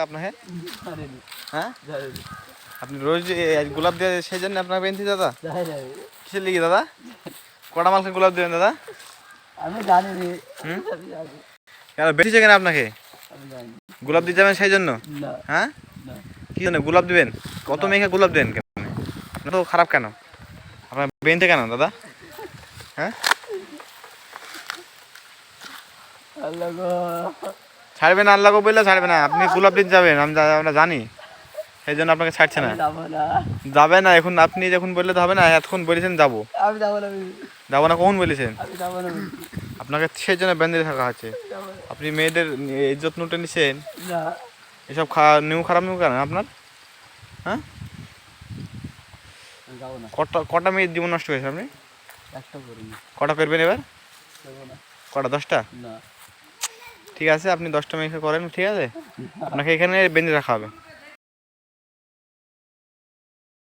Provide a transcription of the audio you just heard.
আপনাকে হ্যাঁ আপনি রোজ গোলাপ দিয়ে সেই জন্য আপনাকে বেঁধেছি দাদা? কিসের লিগে দাদা? কটা মালকে গোলাপ দেবেন দাদা? আমি জানি কেন বেঁধেছে কেন আপনাকে? গোলাপ দিয়ে যাবেন সেই জন্য? হ্যাঁ কি জন্য গোলাপ দিবেন? কত মেয়েকে গোলাপ দেন কেন? আপনার তো খারাপ কেন? আপনার বেঁধে কেন দাদা? হ্যাঁ ছাড়বে না, আল্লাহ বললে ছাড়বে না। আপনি গোলাপ দিতে যাবেন, আমরা জানি, সেই জন্য আপনাকে ছাড়ছে না। যাবে না এখন, আপনি যখন বললে তো হবে না। এতক্ষণ বলেছেন যাবো, যাবো না কখন বলেছেন? আপনাকে সেই জন্য বেঁধে থাকা হচ্ছে। আপনি মেয়েদের ইজ্জত লুটে নিছেন, এসব নিউ খারাপ নিউ কেন আপনার? হ্যাঁ কটা মেয়ের জীবন নষ্ট হয়েছে আপনি? কটা করবেন এবার? কটা? 10টা? ঠিক আছে, আপনি 10টা মেয়েকে করেন, ঠিক আছে, আপনাকে এখানে বেঁধে রাখা হবে।